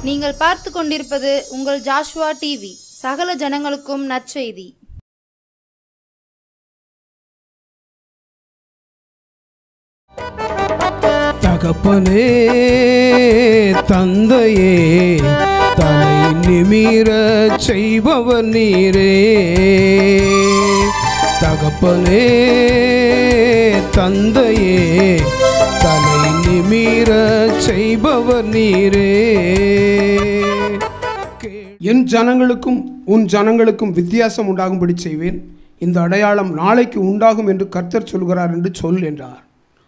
நீங்கள் பார்த்து கொண்டிருப்பது உங்கள் ஜாஷுவா டிவி. சகல ஜனங்களுக்கும் நற்செய்தி. தகப்பனே தந்தையே தலை நிமிர செய்பவர் நீரே. தகப்பனே தந்தையே தலை நிமிர செய்பவர் நீரே. என் ஜனங்களுக்கும் உன் ஜனங்களுக்கும் வித்தியாசம் உண்டாகும்படி செய்வேன். இந்த அடையாளம் நாளைக்கு உண்டாகும் என்று கர்த்தர் சொல்கிறார் என்று சொல் என்றார்.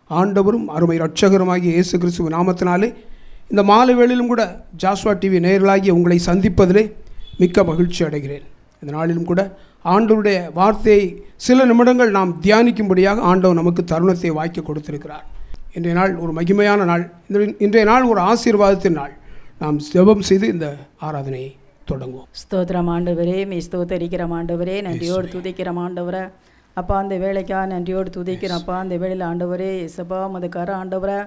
ஆண்டவரும் அருமை இரட்சகருமாகிய இயேசு கிறிஸ்துவின் நாமத்தினாலே இந்த மாலை வேளையிலும் கூட ஜாஷுவா டிவி நேயர்களாகிய உங்களை சந்திப்பதிலே மிக்க மகிழ்ச்சி அடைகிறேன். இந்த நாளிலும் கூட ஆண்டவருடைய வார்த்தையை சில நிமிடங்கள் நாம் தியானிக்கும்படியாக ஆண்டவர் நமக்கு தருணத்தை வாய்க்க கொடுத்திருக்கிறார். இன்றைய நாள் ஒரு மகிமையான நாள். இன்றைய நாள் ஒரு ஆசீர்வாதத்தின் நாள். நாம் ஜெபம் செய்து இந்த ஆராதனையை தொடங்குவோம். ஸ்தோத்திரம் ஆண்டவரே, மே ஸ்தோத்தரிக்கிறோம் ஆண்டவரே, நன்றியோடு துதிக்கிறோம் ஆண்டவரை. அப்பா அந்த வேலைக்காக நன்றியோடு துதிக்கிறோம். அப்பா அந்த வேலையில் ஆண்டவரே இசப்பா மது கர ஆண்டவரை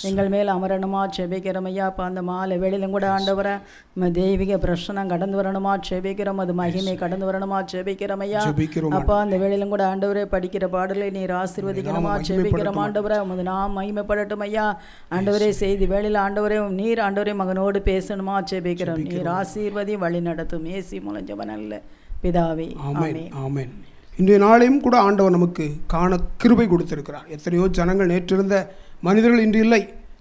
எங்கள் மேல் அமரணுமா செபிக்கிறோம் ஐயா. அப்பா அந்த மாலை வேலையிலும் கூட ஆண்டவரை தெய்வீக பிரச்சனம் கடந்து வரணுமா செபிக்கிறோம். அது மகிமை கடந்து வரணுமா செபிக்கிறோம் ஐயா. அப்பா அந்த வேலையிலும் கூட ஆண்டவரே படிக்கிற பாடலை நீர் ஆசீர்வதிக்கணுமா செபிக்கிறோம் ஆண்டவரை. உமது நாம் மகிமைப்படட்டும் ஐயா. ஆண்டவரே செய்தி வேலையில் ஆண்டவரே நீர் ஆண்டவரே மகனோடு பேசணுமா செபிக்கிறோம். நீர் ஆசீர்வதி வழி நடத்தும். ஏசி மூலம் ஜெபம் நல்ல பிதாவே, ஆமென். ஆமென். இன்றைய நாளையும் கூட ஆண்டவர் நமக்கு காண கிருபை கொடுத்திருக்கிறார். எத்தனையோ ஜனங்கள் நேற்று இருந்த மனிதர்கள் இன்று இல்லை.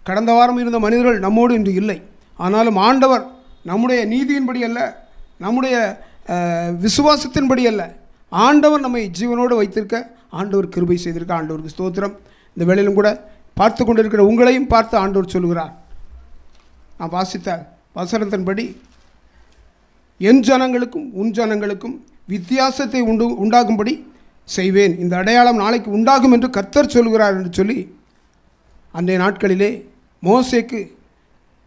கடந்த வாரம் இருந்த மனிதர்கள் நம்மோடு இன்று இல்லை. ஆனாலும் ஆண்டவர் நம்முடைய நீதியின்படி அல்ல, நம்முடைய விசுவாசத்தின்படி அல்ல, ஆண்டவர் நம்மை ஜீவனோடு வைத்திருக்க ஆண்டவர் கிருபை செய்திருக்க ஆண்டவருக்கு ஸ்தோத்திரம். இந்த வேளையிலும் கூட பார்த்து கொண்டிருக்கிற உங்களையும் பார்த்து ஆண்டவர் சொல்கிறார். நான் வாசித்த வசனத்தின்படி என் ஜனங்களுக்கும் உன் ஜனங்களுக்கும் வித்தியாசத்தை உண்டாகும்படி செய்வேன். இந்த அடையாளம் நாளைக்கு உண்டாகும் என்று கர்த்தர் சொல்கிறார் என்று சொல்லி அன்றைய நாட்களிலே மோசேக்கு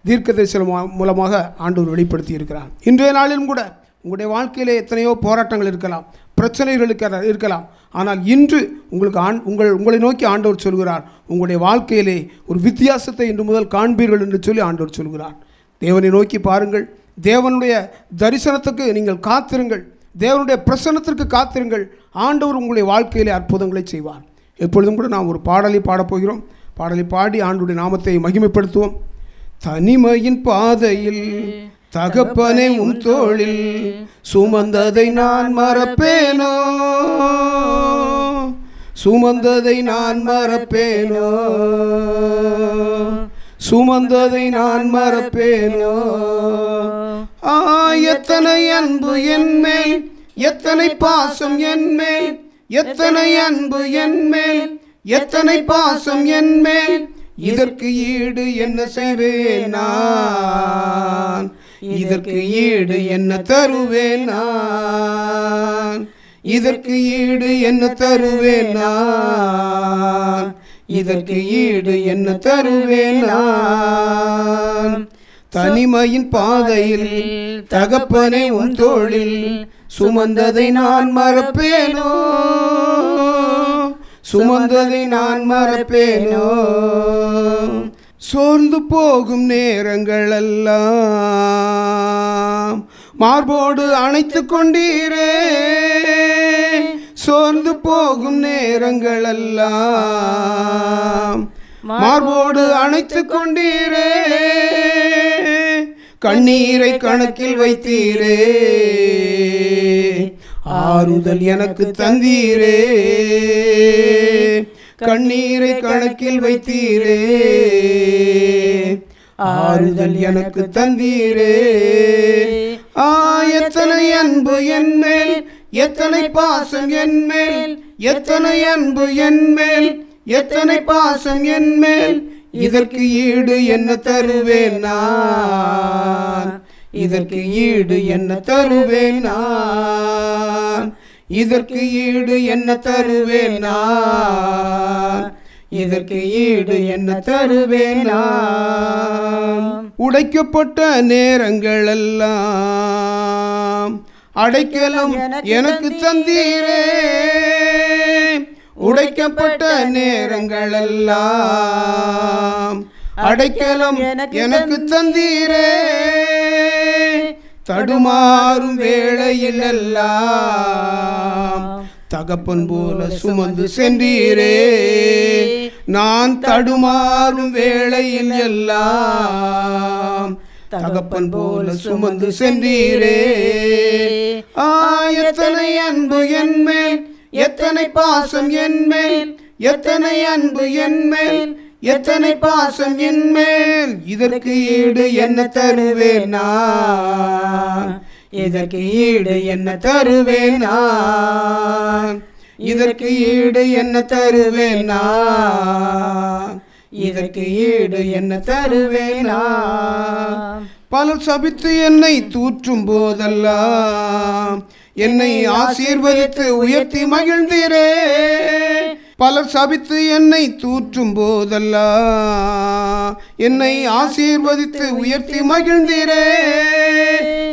தீர்க்கதரிசனம் மூலமாக ஆண்டவர் வெளிப்படுத்தி இருக்கிறார். இன்றைய நாளிலும் கூட உங்களுடைய வாழ்க்கையிலே எத்தனையோ போராட்டங்கள் இருக்கலாம், பிரச்சனைகள் இருக்கலாம். ஆனால் இன்று உங்களுக்கு உங்களை நோக்கி ஆண்டவர் சொல்கிறார், உங்களுடைய வாழ்க்கையிலே ஒரு வித்தியாசத்தை இன்று முதல் காண்பீர்கள் என்று சொல்லி ஆண்டவர் சொல்கிறார். தேவனை நோக்கி பாருங்கள், தேவனுடைய தரிசனத்துக்கு நீங்கள் காத்திருங்கள், தேவனுடைய பிரசன்னத்திற்கு காத்திருங்கள். ஆண்டவர் உங்களுடைய வாழ்க்கையிலே அற்புதங்களை செய்வார். எப்பொழுதும் கூட நாம் ஒரு பாடலை பாடப்போகிறோம். பாடலை பாடி ஆண்டவருடைய நாமத்தை மகிமைப்படுத்துவோம். தனிமையின் பாதையில் தகப்பனே உன் தோளில் சுமந்ததை நான் மறப்பேனோ, சுமந்ததை நான் மறப்பேனோ, சுமந்ததை நான் மறப்பேனோ. எத்தனை அன்பு என்மேல், எத்தனை பாசம் என்மேல், எத்தனை அன்பு என்மேல், எத்தனை பாசம் என்மேல். இதற்கு ஈடு என்ன செய்வேன் நான், இதற்கு ஈடு என்ன தருவேன் நான், இதற்கு ஈடு என்ன தருவேன் நான், இதற்கு ஈடு என்ன தருவேன் நான். தனிமையின் பாதையில் தகப்பனே உன் தோளில் சுமந்ததை நான் மறப்பேனோ, சுமந்ததை நான் மறப்பேனோ. சோர்ந்து போகும் நேரங்கள் எல்லாம் மார்போடு அணைத்து கொண்டீரே, சோர்ந்து போகும் நேரங்கள் எல்லாம் மார்போடு அணைத்து கொண்டீரே, கண்ணீரை கணக்கில் வைத்தீரே, ஆறுதல் எனக்கு தந்தீரே, கண்ணீரை கணக்கில் வைத்தீரே, ஆறுதல் எனக்கு தந்தீரே. எத்தனை அன்பு என்மேல், எத்தனை பாசம் என்மேல், எத்தனை அன்பு என்மேல், எத்தனை பாசம் என்மேல். இதற்கு ஈடு என்ன தருவேன் நான், இதற்கு ஈடு என்ன தருவேன் நான், இதற்கு ஈடு என்ன தருவேன் நான், இதற்கு ஈடு என்ன தருவேன் நான். உடைக்கப்பட்ட நேரங்கள் எல்லாம் அடைக்கலம் எனக்கு தந்தீரே, உடைக்கப்பட்ட நேரங்கள் எல்லாம் அடைக்கலம் எனக்கு தந்தீரே, தடுமாறும் வேளையில் எல்லாம் தகப்பன் போல சுமந்து சென்றீரே. நான் தடுமாறும் வேளையில் எல்லாம் தகப்பன் போல சுமந்து சென்றீரே. எத்தனை அன்பு என்மேல், எத்தனை பாசம் என்மேல், எத்தனை அன்பு என்மேல், எத்தனை பாசம் என்மேல். இதற்கு ஈடு என்ன தருவேன் நான், இதற்கு ஈடு என்ன தருவேன் நான், இதற்கு ஈடு என்ன தருவேன் நான், இதற்கு ஈடு என்ன தருவேன் நான். பலர் சபித்து என்னை தூற்றும் போதெல்லாம் என்னை ஆசீர்வதித்து உயர்த்தி மகிழ்ந்தீரே. பலர் சபித்து என்னை தூற்றும் போதெல்லாம் என்னை ஆசீர்வதித்து உயர்த்தி மகிழ்ந்தீரே.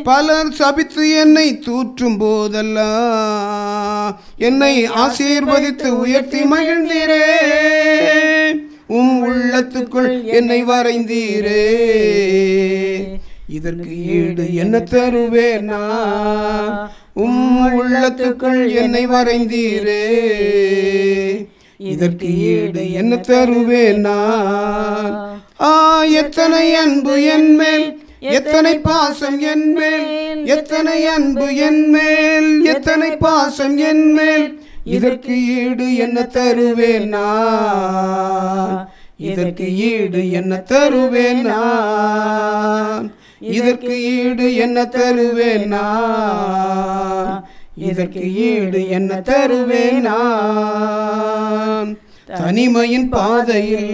பலர் சபித்து என்னை தூற்றும் போதெல்லாம் என்னை ஆசீர்வதித்து உயர்த்தி மகிழ்ந்தீரே. உள்ளத்துக்குள் என்னை வரைந்தீரே. இதற்கு ஈடு என்ன தருவேன் நான், உள்ளத்துக்குள் என்னை வரைந்தீரே. இதற்கு ஈடு என்ன தருவேன் நான். எத்தனை அன்பு என்மேல், எத்தனை பாசம் என்மேல், எத்தனை அன்பு என்மேல், எத்தனை பாசம் என்மேல். இதற்கு ஈடு என்ன தருவேன் நான், இதற்கு ஈடு என்ன தருவேன் நான், இதற்கு ஈடு என்ன தருவேன் நான், இதற்கு ஈடு என்ன தருவேன் நான். தனிமையின் பாதையில்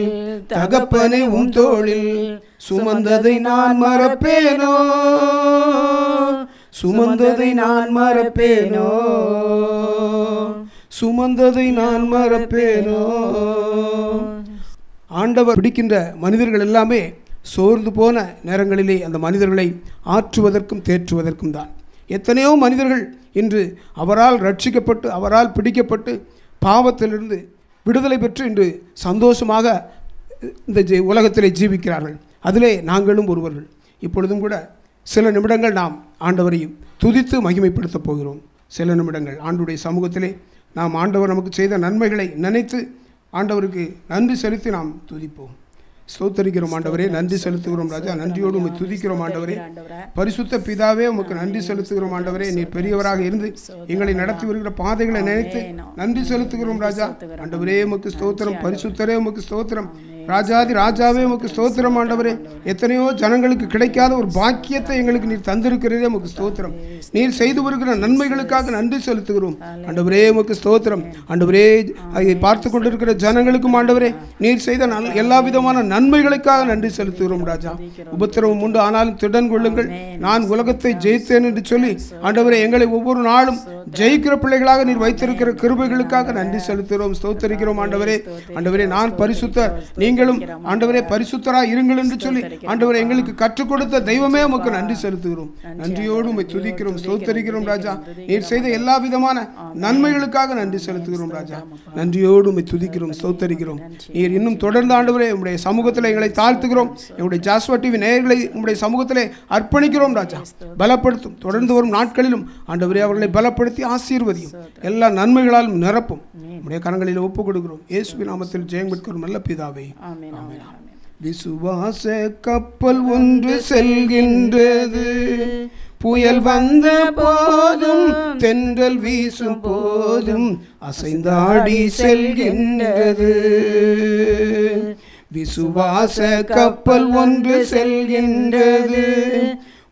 தகப்பனை உம் தோளில் சுமந்ததை நான் மறப்பேனோ, சுமந்ததை நான் மறப்பேனோ, சுமந்ததை நான் மறப்பேனோ. ஆண்டவர் பிடிக்கின்ற மனிதர்கள் எல்லாமே சோர்ந்து போன நேரங்களிலே அந்த மனிதர்களை ஆற்றுவதற்கும் தேற்றுவதற்கும் தான். எத்தனையோ மனிதர்கள் இன்று அவரால் ரட்சிக்கப்பட்டு அவரால் பிடிக்கப்பட்டு பாவத்திலிருந்து விடுதலை பெற்று இன்று சந்தோஷமாக இந்த உலகத்திலே ஜீவிக்கிறார்கள். அதிலே நாங்களும் ஒருவர்கள். இப்பொழுதும் கூட சில நிமிடங்கள் நாம் ஆண்டவரையும் துதித்து மகிமைப்படுத்தப் போகிறோம். சில நிமிடங்கள் ஆண்டவருடைய சமூகத்திலே நாம் ஆண்டவர் நமக்கு செய்த நன்மைகளை நினைத்து ஆண்டவருக்கு நன்றி செலுத்தி நாம் துதிப்போம். ஸ்தோத்தரிக்கிறோம் ஆண்டவரே, நன்றி செலுத்துகிறோம் ராஜா. நன்றியோடு உம்மை துதிக்கிறோம் ஆண்டவரே. பரிசுத்த பிதாவே, உமக்கு நன்றி செலுத்துகிறோம் ஆண்டவரே. நீர் பெரியவராக இருந்து எங்களை நடத்தி வருகிற பாதைகளை நினைத்து நன்றி செலுத்துகிறோம் ராஜா. ஆண்டவரே உமக்கு ஸ்தோத்திரம். பரிசுத்தரே உமக்கு ஸ்தோத்திரம். ராஜாதி ராஜாவே உமக்கு ஸ்தோத்திரம் ஆண்டவரே. எத்தனையோ ஜனங்களுக்கு கிடைக்காத ஒரு பாக்கியத்தை எங்களுக்கு நீர் தந்திருக்கிறதே உமக்கு ஸ்தோத்திரம். நீர் செய்து வருகிற நன்மைகளுக்காக நன்றி செலுத்துகிறோம் ஆண்டவரே. உமக்கு ஸ்தோத்திரம் ஆண்டவரே. அதை பார்த்து கொண்டிருக்கிற ஜனங்களுக்கும் ஆண்டவரே நீர் செய்த எல்லா விதமான நன்மைகளுக்காக நன்றி செலுத்துகிறோம் ராஜா. உபத்திரவம் உண்டு, ஆனாலும் திடன் கொள்ளுங்கள், நான் உலகத்தை ஜெயித்தேன் என்று சொல்லி ஆண்டவரே எங்களை ஒவ்வொரு நாளும் ஜெயிக்கிற பிள்ளைகளாக நீர் வைத்திருக்கிற கிருபைகளுக்காக நன்றி செலுத்துகிறோம், ஸ்தோத்தரிக்கிறோம் ஆண்டவரே. ஆண்டவரே நான் பரிசுத்தர், நீங்களும் ஆண்டவரே பரிசுத்தராய் இருங்கள் என்று சொல்லி ஆண்டவரே எங்களுக்கு கற்றுக் கொடுத்த தெய்வமே உமக்கு நன்றி செலுத்துகிறோம். நன்றியோடு உம்மை துதிக்கிறோம், ஸ்தோத்தரிக்கிறோம் ராஜா. நீர் செய்த எல்லா விதமான நன்மைகளுக்காக நன்றி செலுத்துகிறோம் ராஜா. நன்றியோடு உம்மை துதிக்கிறோம், ஸ்தோத்தரிக்கிறோம். நீர் இன்னும் தொடர்ந்து ஆண்டவரே உம்முடைய சமூகத்தில் எங்களை தாழ்த்துகிறோம். எங்களுடைய ஜாஸ்வா டிவி நேயர்களை உம்முடைய சமூகத்திலே அர்ப்பணிக்கிறோம் ராஜா. பலப்படுத்தும், தொடர்ந்து வரும் நாட்களிலும் ஆண்டவரே அவர்களை பலப்படுத்தி ஆசீர்வதியும், எல்லா நன்மைகளாலும் நிரப்பும். உம்முடைய கரங்களில் ஒப்புக் கொடுக்கிறோம். இயேசுவின் நாமத்தில் ஜெயம் பெறுகிறோம் நல்ல பிதாவே. விசுவாச கப்பல் ஒன்று செல்கின்றது, புயல் வந்த போதும் தென்றல் வீசும் போதும் அசைந்தாடி செல்கின்றது. விசுவாச கப்பல் ஒன்று செல்கின்றது,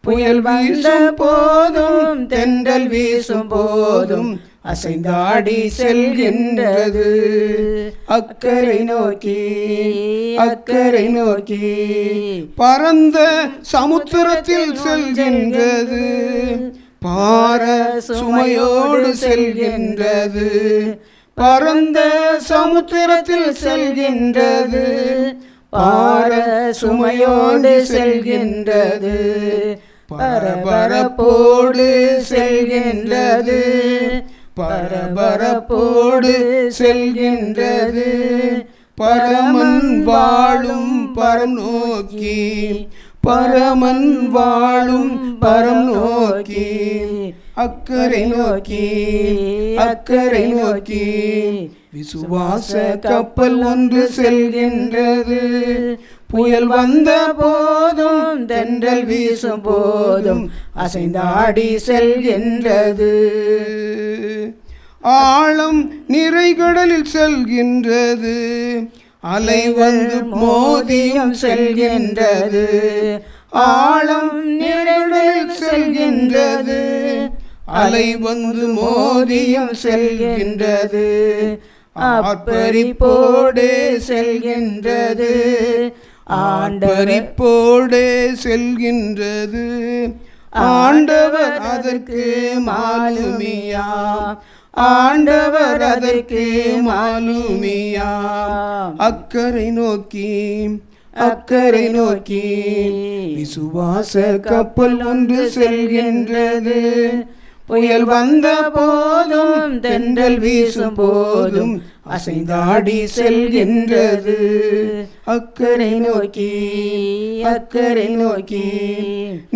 புயல் வந்த போதும் தென்றல் வீசும் போதும் அசைந்தாடி செல்கின்றது. அக்கறை நோக்கி அக்கறை நோக்கி பரந்த சமுத்திரத்தில் செல்கின்றது, பார சுமையோடு செல்கின்றது. பரந்த சமுத்திரத்தில் செல்கின்றது, பார சுமையோடு செல்கின்றது. பரபரப்போடு செல்கின்றது, பரபரப்போடு செல்கின்றது. பரமன் வாழும் பரம் நோக்கி பரமன் வாழும் பரம் நோக்கி அக்கறை நோக்கி அக்கறை நோக்கி விசுவாச கப்பல் ஒன்று செல்கின்றது. புயல் வந்த போதும் தென்றல் வீசும் போதும் அசைந்தாடி செல்கின்றது. ஆழம் நிறை கடலில் செல்கின்றது. அலை வந்து மோதியும் செல்கின்றது. ஆழம் நிறை கடலில் செல்கின்றது. அலை வந்து மோதியும் செல்கின்றது. ஆர்ப்பரிப்போடே செல்கின்றது. ஆண்டவரிப்போடே செல்கின்றது. ஆண்டவர் அதற்கு மாலுமியா. ஆண்டவர் அதற்கு மாலுமியா. அக்கறை நோக்கி அக்கறை நோக்கி விசுவாச கப்பல் ஒன்று செல்கின்றது. புயல் வந்த போதும் தென்றல் வீசும் போதும் அசைந்தாடி செல்கின்றது. அக்கறை நோக்கி அக்கறை நோக்கி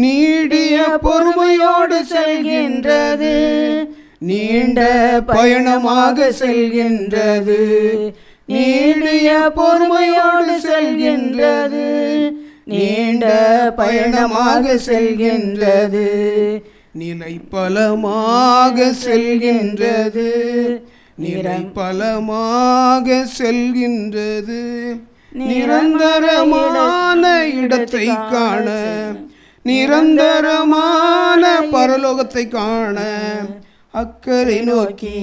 நீடிய பொறுமையோடு செல்கின்றது. நீண்ட பயணமாக செல்கின்றது. நீடிய பொறுமையோடு செல்கின்றது. நீண்ட பயணமாக செல்கின்றது. நிலை பலமாக செல்கின்றது. நிறை பலமாக செல்கின்றது. நிரந்தரமான இடத்தை காண, நிரந்தரமான பரலோகத்தை காண அக்கறை நோக்கி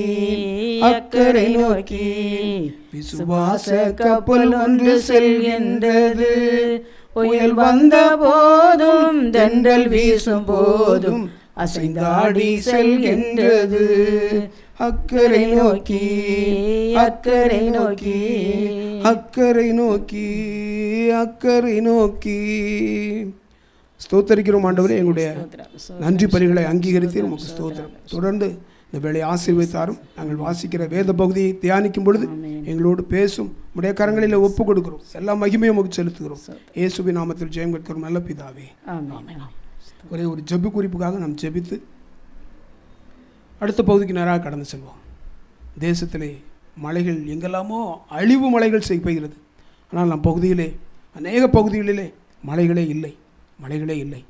அக்கறை நோக்கி விசுவாச கப்பல் ஒன்று செல்கின்றது. புயல் வந்த போதும் தென்றல் வீசும் போதும் அசைந்தாடி செல்கின்றது. அக்கறை நோக்கி அக்கறை நோக்கி அக்கறை நோக்கி அக்கறை நோக்கி. ஸ்தோத்தரிக்கிறோம் ஆண்டவரே, எங்களுடைய நன்றி பலிகளை அங்கீகரித்து நமக்கு ஸ்தோத்திரம். தொடர்ந்து இந்த வேலையை ஆசீர்வதித்தாரும். நாங்கள் வாசிக்கிற வேத பகுதியை தியானிக்கும் பொழுது எங்களோடு பேசும் உடைய கரங்களில் ஒப்பு கொடுக்கிறோம். எல்லா மகிமையும் நமக்கு செலுத்துகிறோம். இயேசுவின் நாமத்தில் ஜெயம் கேட்கிறோம் நல்ல பிதாவே. ஒரே ஒரு ஜெப குறிப்புக்காக நாம் ஜெபித்து அடுத்த பகுதிக்கு நேராக கடந்து செல்வோம். தேசத்திலே மலைகள் எங்கெல்லாமோ அழிவு மலைகள் பெய்கிறது. ஆனால் நம் பகுதியிலே அநேக பகுதிகளிலே மலைகளே இல்லை, மலைகளே இல்லை.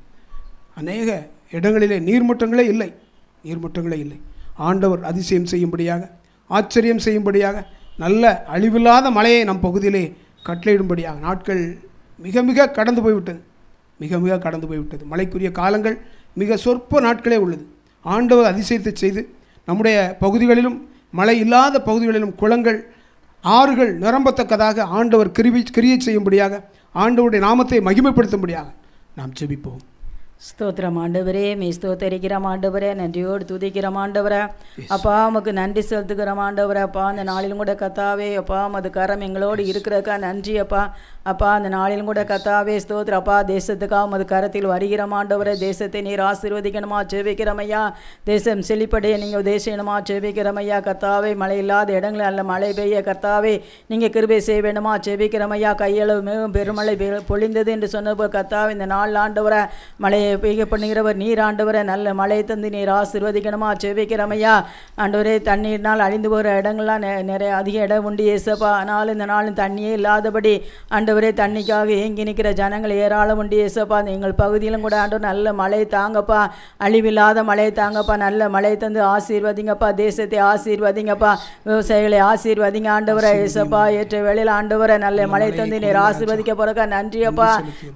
அநேக இடங்களிலே நீர்மட்டங்களே இல்லை, நீர்மட்டங்களே இல்லை. ஆண்டவர் அதிசயம் செய்யும்படியாக, ஆச்சரியம் செய்யும்படியாக, நல்ல அழிவில்லாத மலையை நம் பகுதியிலே கட்டளையிடும்படியாக நாட்கள் மிக மிக கடந்து போய்விட்டது, மிக மிக கடந்து போய்விட்டது. மழைக்குரிய காலங்கள் மிக சொற்ப நாட்களே உள்ளது. ஆண்டவர் அதிசயத்தை செய்து நம்முடைய பகுதிகளிலும் மழை இல்லாத பகுதிகளிலும் குளங்கள், ஆறுகள் நிரம்பத்தக்கதாக ஆண்டவர் கிரியை செய்யும்படியாக, ஆண்டவருடைய நாமத்தை மகிமைப்படுத்தும்படியாக நாம் ஜெபிப்போம். ஸ்தோத்திரம் ஆண்டவரே, மே ஸ்தோத்தரிக்கிறோம் ஆண்டவரே, நன்றியோடு துதிக்கிறோம் ஆண்டவரே. அப்பா உமக்கு நன்றி செலுத்துக்கிறோம் ஆண்டவரே. அப்பா அந்த நாளிலும் கூட கத்தாவே அப்பா மது கரம் எங்களோடு இருக்கிறதுக்கா நன்றி அப்பா. அப்பா அந்த நாளிலும் கூட கத்தாவே ஸ்தோத்திரம் அப்பா. தேசத்துக்காக மது கரத்தில் வருகிறோம் ஆண்டவரே. தேசத்தை நீர் ஆசீர்வதிக்கணுமா ஜெபிக்கிறோம் ஐயா. தேசம் செழிப்படைய நீங்கள் உதேசணுமா ஜெபிக்கிறோம் ஐயா. கத்தாவே மழை இல்லாத இடங்களில் அல்ல மழை பெய்ய கத்தாவே நீங்கள் கிருபை செய்ய வேண்டுமா ஜெபிக்கிறோம் ஐயா. கையளவு மிகவும் பெருமழை பொழிந்தது என்று சொன்னபோது கத்தாவே இந்த நாள் ஆண்டவரை மழையை பெய்ய பண்ணுகிறவர் நீர் ஆண்டவரை. நல்ல மழை தந்து நீர் ஆசீர்வதிக்கணுமா ஜெபிக்கிறோம் ஐயா. ஆண்டவரே தண்ணீர்னால் அழிந்து போகிற இடங்கள்லாம் நிறைய அதிக இடம் உண்டு ஏசப்பா. ஆனாலும் இந்த நாளும் தண்ணியே இல்லாதபடி ஆண்டவரே தண்ணிக்காக ஏங்கி நிற்கிற ஜனங்கள் ஏராளம் உண்டு ஏசப்பா. எங்கள் பகுதியிலும் கூட ஆண்டவர் நல்ல மழை தாங்கப்பா, அழிவில்லாத மழை தாங்கப்பா. நல்ல மழை தந்து ஆசீர்வதிங்கப்பா. தேசத்தை ஆசீர்வதிங்கப்பா. விவசாயிகளை ஆசீர்வதிங்க ஆண்டவரை ஏசப்பா. ஏற்ற வேளையில் ஆண்டவரை நல்ல மழை தந்து நீர் ஆசீர்வதிக்க போறக்கா நன்றியப்பா.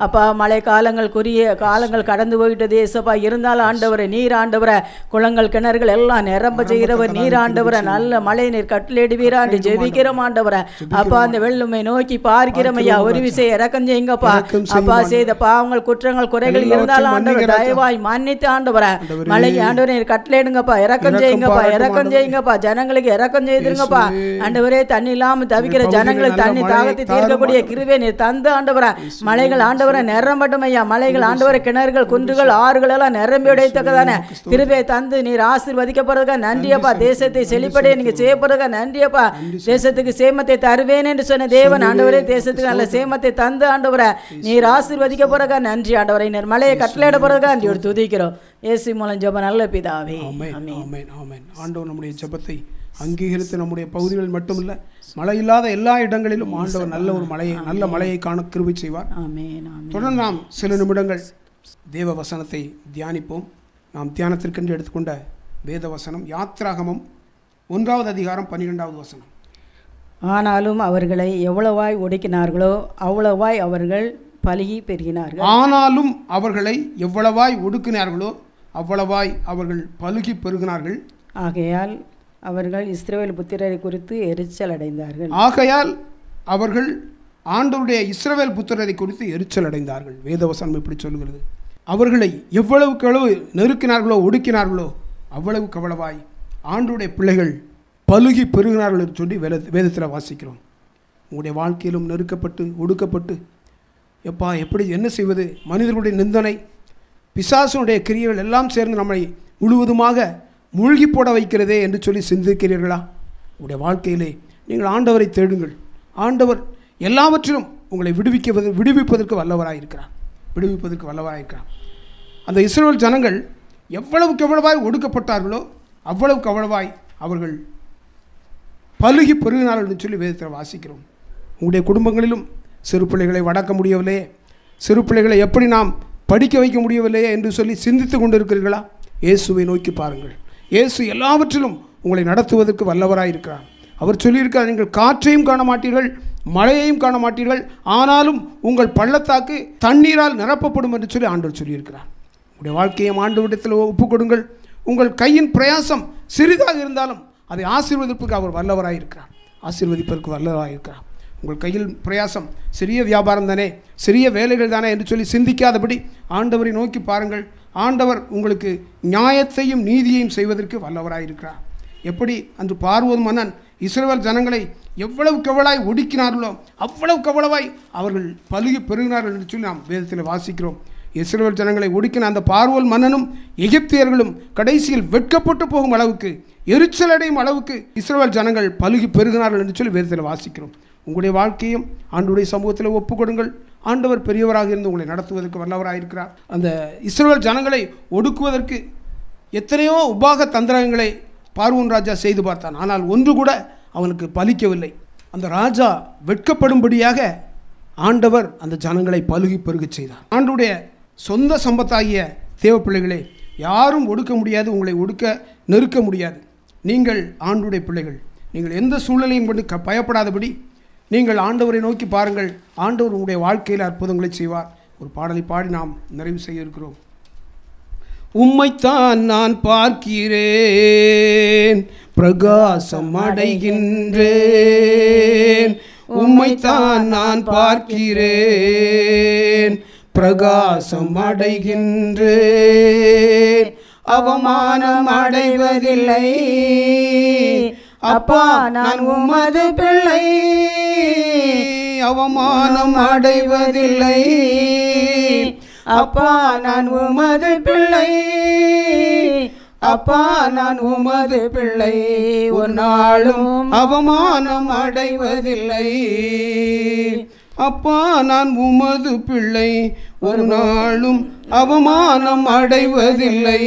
அப்பா மழை காலங்கள் குறிய காலங்கள் கடந்து போயிட்டது ஏசப்பா. இருந்தாலும் ஆண்டவரை நீர் ஆண்டவரை குளங்கள் கிணறுகள் எல்லாம் நிரம்ப செய்கிறவர் நீர் ஆண்டவரை. நல்ல மழை நீர் கட்டளையிடுவீரா என்று ஜெபிக்கிறோம் ஆண்டவரை. அப்பா அந்த வெள்ளுமை நோக்கி பார்க்கிறோம் ஐயா. ஒரு விஷயம் இறக்கம் செய்யுங்கப்பா. அப்பா செய்த பாவங்கள் குற்றங்கள் குறைகள் இருந்தாலும் ஆண்டவர் தயவாய் மன்னித்து ஆண்டவரை மழை ஆண்டவரை நீர் கட்டளையிடுங்கப்பா. இறக்கம் செய்யுங்கப்பா, இறக்கம் செய்யுங்கப்பா. ஜனங்களுக்கு இறக்கம் செய்திருங்கப்பா ஆண்டவரே. தண்ணி இல்லாமல் தவிக்கிற ஜனங்களுக்கு தண்ணி தாகத்தை தீர்க்கக்கூடிய கிருபை நீர் தந்து ஆண்டவரை. மலைகள் ஆண்டவரை நிரம்பட்டும் ஐயா. மலைகள் ஆண்டவரை கிணறுகள் குன்றுகள் ஆறுகள் எல்லாம் நிரம்பி உடையத்தக்கதான கிருபையை தந்து நீர் ஆசீர்வதிக்கப்படுறதுக்கா நன்றியப்பா. தேசத்தை செழிப்படைய நீங்க செய்யப்படுறதுக்கா நன்றியப்பா. தேசத்துக்கு சேமத்தை தருவேன் என்று சொன்ன தேவன் ஆண்டவரே, தேசத்துக்கு நல்ல சேமத்தை தந்து ஆண்டவரை நீர் ஆசீர்வதிக்க போறதுக்கா நன்றி ஆண்டவரை. நீர் மலையை கட்டளையிட போறதுக்கா நன்றியோடு துதிக்கிறோம். இயேசு மூலம் ஜெபம் நல்ல பிதாவே. ஆண்டவர் நம்முடைய ஜெபத்தை அங்கீகரித்து நம்முடைய பகுதிகளில் மட்டுமல்ல, மழை இல்லாத எல்லா இடங்களிலும் ஆண்டவர் நல்ல மழையை காண கிருபை செய்வார். தொடர்ந்து நாம் சில நிமிடங்கள் தேவ வசனத்தை தியானிப்போம். நாம் தியானத்திற்கென்று எடுத்துக்கொண்ட வேத வசனம் யாத்ராகமம் 1வது அதிகாரம் 12வது வசனம். ஆனாலும் அவர்களை எவ்வளவாய் ஒடுக்கினார்களோ அவ்வளவாய் அவர்கள் பலுகி பெருகினார்கள். ஆனாலும் அவர்களை எவ்வளவாய் ஒடுக்கினார்களோ அவ்வளவாய் அவர்கள் பலுகி பெருகினார்கள். ஆகையால் அவர்கள் இஸ்ரவேல் புத்திரரை குறித்து எரிச்சல் அடைந்தார்கள். ஆகையால் அவர்கள் ஆண்டவருடைய இஸ்ரவேல் புத்திரரை குறித்து எரிச்சல் அடைந்தார்கள். வேதவசனம் இப்படி சொல்கிறது. அவர்களை எவ்வளவுக்கு எவ்வளவு நெருக்கினார்களோ ஒடுக்கினார்களோ அவ்வளவுக்கு அவ்வளவாய் ஆண்டவருடைய பிள்ளைகள் பலுகி பெருகினார்கள் என்று சொல்லி வேதத்தில் வாசிக்கிறோம். உங்களுடைய வாழ்க்கையிலும் நெருக்கப்பட்டு ஒடுக்கப்பட்டு எப்படி என்ன செய்வது, மனிதர்களுடைய நிந்தனை, பிசாசுடைய கிரியைகள் எல்லாம் சேர்ந்து நம்மை முழுவதுமாக மூழ்கி போட வைக்கிறதே என்று சொல்லி சிந்திக்கிறீர்களா? உங்களுடைய வாழ்க்கையிலே நீங்கள் ஆண்டவரை தேடுங்கள். ஆண்டவர் எல்லாவற்றிலும் உங்களை விடுவிப்பதற்கு வல்லவராயிருக்கிறார். அந்த இஸ்ரவேல் ஜனங்கள் எவ்வளவுக்கு எவ்வளவாய் ஒடுக்கப்பட்டார்களோ அவ்வளவுக்கு அவ்வளவாய் அவர்கள் பலுகி பெருகினார்கள் என்று சொல்லி வேதத்தில் வாசிக்கிறோம். உங்களுடைய குடும்பங்களிலும் சிறு பிள்ளைகளை வளர்க்க முடியவில்லையே, சிறு பிள்ளைகளை எப்படி நாம் படிக்க வைக்க முடியவில்லையே என்று சொல்லி சிந்தித்து கொண்டிருக்கிறீர்களா? இயேசுவை நோக்கி பாருங்கள். இயேசு எல்லாவற்றிலும் உங்களை நடத்துவதற்கு வல்லவராயிருக்கிறார். அவர் சொல்லியிருக்கிறார், நீங்கள் காற்றையும் காண மாட்டீர்கள், மழையையும் காண மாட்டீர்கள், ஆனாலும் உங்கள் பள்ளத்தாக்கு தண்ணீரால் நிரப்பப்படும் என்று சொல்லி ஆண்டவர் சொல்லியிருக்கிறார். உங்களுடைய வாழ்க்கையை ஆண்டவரிடத்தில் ஒப்புக் கொடுங்கள். உங்கள் கையின் பிரயாசம் சிறிதாக இருந்தாலும் அதை ஆசீர்வதிப்பதற்கு அவர் வல்லவராயிருக்கிறார். உங்கள் கையில் பிரயாசம் சிறிய வியாபாரம் தானே, சிறிய வேலைகள் தானே என்று சொல்லி சிந்திக்காதபடி ஆண்டவரை நோக்கி பாருங்கள். ஆண்டவர் உங்களுக்கு நியாயத்தையும் நீதியையும் செய்வதற்கு வல்லவராயிருக்கிறார். எப்படி அன்று பார்வோன் மன்னன் இஸ்ரவேல் ஜனங்களை எவ்வளவுக்கு எவ்வளவாய் ஒடுக்கினார்களோ அவ்வளவுக்கு எவ்வளவாய் அவர்கள் பலுகி பெருகினார்கள் என்று சொல்லி நாம் வேதத்தில் வாசிக்கிறோம். இஸ்ரவேல் ஜனங்களை ஒடுக்கின அந்த பார்வோன் மன்னனும் எகிப்தியர்களும் கடைசியில் வெட்கப்பட்டு போகும் அளவுக்கு, எரிச்சல் அடையும் அளவுக்கு இஸ்ரவேல் ஜனங்கள் பலுகி பெருகினார்கள் என்று சொல்லி வேதத்தில் வாசிக்கிறோம். உங்களுடைய வாழ்க்கையும் ஆண்டவருடைய சமூகத்தில் ஒப்புக் கொடுங்கள். ஆண்டவர் பெரியவராக இருந்து உங்களை நடத்துவதற்கு வல்லவராயிருக்கிறார். அந்த இஸ்ரவேல் ஜனங்களை ஒடுக்குவதற்கு எத்தனையோ உபாக தந்திரங்களை பார்வோன் ராஜா செய்து பார்த்தான். ஆனால் ஒன்று கூட அவனுக்கு பலிக்கவில்லை. அந்த ராஜா வெட்கப்படும்படியாக ஆண்டவர் அந்த ஜனங்களை பலுகி பெருகச் செய்தார். ஆண்டவருடைய சொந்த சம்பத்தாகிய தேவ பிள்ளைகளே, யாரும் ஒடுக்க முடியாது, உங்களை நெருக்க முடியாது. நீங்கள் ஆண்டவருடைய பிள்ளைகள். நீங்கள் எந்த சூழ்நிலையும் கொண்டு பயப்படாதபடி நீங்கள் ஆண்டவரை நோக்கி பாருங்கள். ஆண்டவர் உங்களுடைய வாழ்க்கையில் அற்புதங்களை செய்வார். ஒரு பாடலை பாடி நாம் நிறைவு செய்ய இருக்கிறோம். உம்மைத்தான் நான் பார்க்கிறேன், பிரகாசம் அடைகின்றேன். உம்மைத்தான் நான் பார்க்கிறேன், பிரகாசம் அடைகின்றேன். அவமானம் அடைவதில்லை அப்பா, நான் உமது பிள்ளை. அவமானம் அடைவதில்லை அப்பா, நான் உமது பிள்ளை. அப்பா, நான் உமது பிள்ளை. ஒரு நாளும் அவமானம் அடைவதில்லை அப்பா, நான் உமது பிள்ளை. ஒரு நாளும் அவமானம் அடைவதில்லை.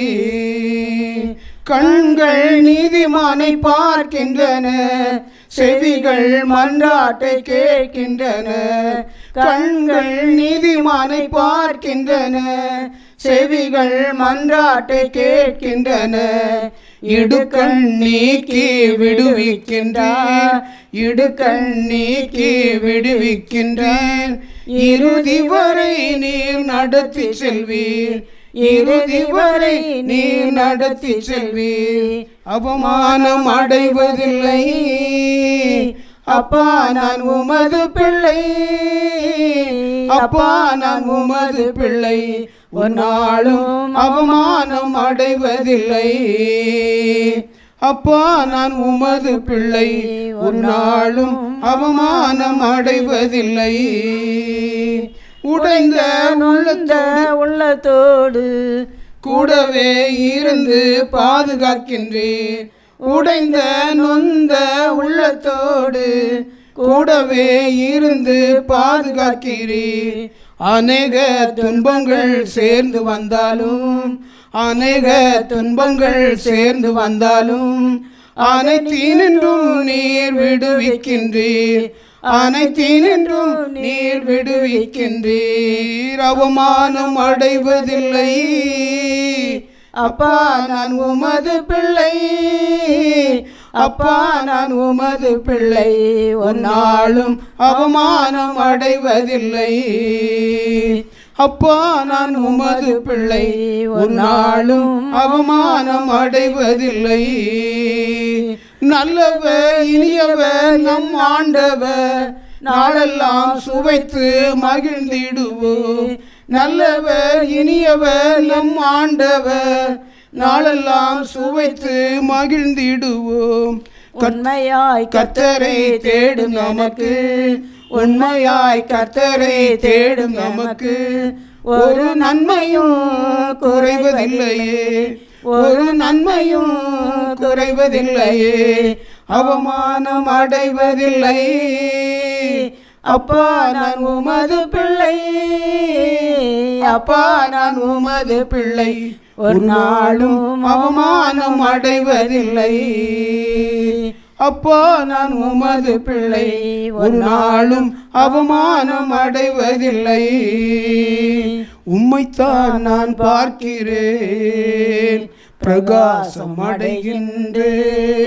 கண்கள் நீதிமானை பார்க்கின்றன, செவிகள் மன்றாட்டை கேட்கின்றன. கண்கள் நீதிமானை பார்க்கின்றன, செவிகள் மன்றாட்டை கேட்கின்றன. இடுக்கண் நீக்கி விடுவிக்கின்றார், இடுக்கண் நீக்கி விடுவிக்கின்றேன். இறுதி வரை நீர் நடத்தி செல்வீர், இறுதி வரை நீர் நடத்தி செல்வீர். அவமானம் அடைவதில்லை அப்பா, நான் உமது பிள்ளை. அப்பா, நான் உமது பிள்ளை. ஒரு நாளும் அவமானம் அடைவதில்லை அப்பா, நான் உமது பிள்ளை. ஒரு நாளும் அவமானம் அடைவதில்லை. உடைந்த நொந்த உள்ளத்தோடு கூடவே இருந்து பாதுகாக்கின்றீர். உடைந்த நொந்த உள்ளத்தோடு கூடவே இருந்து பாதுகாக்கிறீர். அநேக துன்பங்கள் சேர்ந்து வந்தாலும், அநேக துன்பங்கள் சேர்ந்து வந்தாலும் அனைத்தினின்றும் நீர் விடுவிக்கின்றீர். அனைத்தினின்றும் நீர் விடுவிக்கின்றீர். அவமானம் அடைவதில்லை அப்பா நான் உமது பிள்ளை. அப்பா நான் உமது பிள்ளை. ஒரு நாளும் அவமானம் அடைவதில்லை. அப்பா நான் உமது பிள்ளை. ஒரு நாளும் அவமானம் அடைவதில்லை. நல்லவர் இனியவர் நம் ஆண்டவர், நாளெல்லாம் சுவைத்து மகிழ்ந்திடுவோம். நல்லவர் இனியவர் நம் ஆண்டவர், நாளெல்லாம் சுவைத்து மகிழ்ந்திடுவோம். உண்மையாய் கர்த்தரை தேடும் நமக்கு, உண்மையாய் கர்த்தரை தேடும் நமக்கு ஒரு நன்மையும் குறைவதில்லையே, ஒரு நன்மையும் குறைவதில்லையே. அவமானம் அடைவதில்லை. அப்பா நான் உமது பிள்ளை. அப்பா நான் உமது பிள்ளை. ஒரு நாளும் அவமானம் அடைவதில்லை. அப்பா நான் உமது பிள்ளை. ஒரு நாளும் அவமானம் அடைவதில்லை. உம்மைத்தான் நான் பார்க்கிறேன், பிரகாசம் அடைகின்றேன்.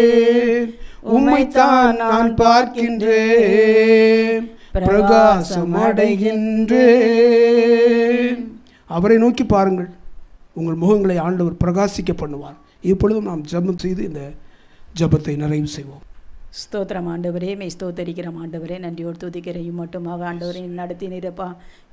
உம்மைத்தான் நான் பார்க்கின்றேன், பிரகாசம் அடைகின்றேன். அவரை நோக்கி பாருங்கள், உங்கள் முகங்களை ஆண்டவர் பிரகாசிக்க பண்ணுவார். இப்பொழுதும் நாம் ஜெபம் செய்து இந்த ஜெபத்தை நிறைவு செய்வோம். ஸ்தோத்திரம் ஆண்டவரே, மெய் ஸ்தோத்தரிக்கிறோம் ஆண்டவரே, நன்றியோடு துதிக்கிறையும் மட்டுமாக ஆண்டவரே நடத்தினீரப்பா.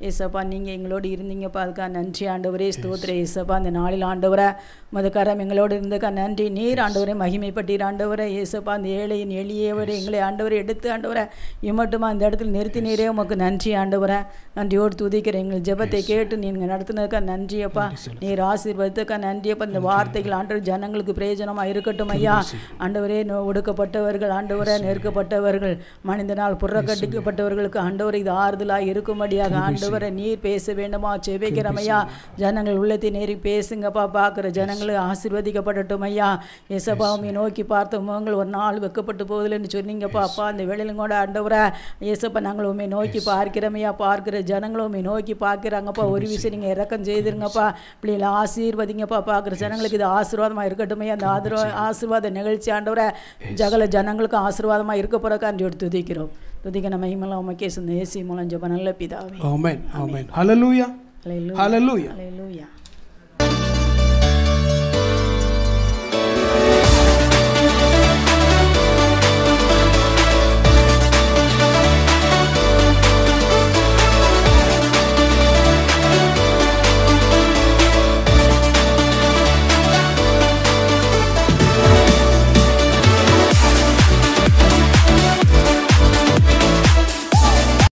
ஏசப்பா நீங்கள் எங்களோடு இருந்தீங்கப்பா, அதுக்காக நன்றி ஆண்டவரே. ஸ்தோத்திர ஏசப்பா, அந்த நாளில் ஆண்டவரை மதுக்காரம் எங்களோடு இருந்தக்கா நன்றி. நீர் ஆண்டவரை மகிமைப்பட்டீர் ஆண்டவரை. ஏசப்பா அந்த ஏழையின் எளியவரை எங்களை ஆண்டவரை எடுத்து ஆண்டவரை இம்மட்டுமா அந்த இடத்துல நிறுத்தினீரே, உமக்கு நன்றி ஆண்டவரை. நன்றியோடு துதிக்கிறேன். எங்கள் ஜெபத்தை கேட்டு நீங்கள் நடத்தினதுக்கா நன்றியப்பா. நீர் ஆசீர்வதித்தக்கா நன்றியப்பா. இந்த வார்த்தைகள் ஆண்டவர் ஜனங்களுக்கு பிரயோஜனமாக இருக்கட்டும் ஐயா. ஆண்டவரே ஒடுக்கப்பட்டவர்கள் ஆண்டவரை, நெருக்கப்பட்டவர்கள், மனிதனால் புறக்கட்டிக்கப்பட்டவர்களுக்கு ஆண்டவர் இது ஆறுதலாக இருக்கும்படியாக ஆண்டவரை நீர் பேச வேண்டுமா செபிக்கிறோம் ஐயா. ஜனங்கள் உள்ளத்தை நேரி பேசுங்கப்பா. பார்க்குற ஜனங்களை ஆசீர்வதிக்கப்படட்டும் ஐயா. ஏசப்பா உம்மை நோக்கி பார்த்த முகங்கள் ஒரு நாள் வெக்கப்பட்டு போகுதுன்னு சொன்னீங்கப்பா. அப்பா அந்த வேளையிலும் கூட ஆண்டவரை ஏசப்பா நாங்கள் உண்மை நோக்கி பார்க்கிறோம் ஐயா. பார்க்குற ஜனங்களும் உண்மை நோக்கி பார்க்குறாங்கப்பா. ஒரு விஷயம் நீங்கள் இறக்கம் செய்திருங்கப்பா. பிள்ளைகளை ஆசீர்வதிங்கப்பா. பார்க்குற ஜனங்களுக்கு இது ஆசீர்வாதமாக இருக்கட்டும் ஐயா. அந்த ஆசீர்வாத நிகழ்ச்சி ஆண்டவரை ஜகல ஜனங்களுக்கு ஆசீர்வாதமாக இருக்க போறக்காண்டி துதிக்கிறோம். துதிக்க நம்ம மகிமையெல்லாம் உமக்கே சொந்த இயேசு மூலம் ஜெபம் நல்ல பிதாவே. ஆமென் ஆமென். ஹல்லேலூயா ஹல்லேலூயா ஹல்லேலூயா. ஹல்லேலூயா.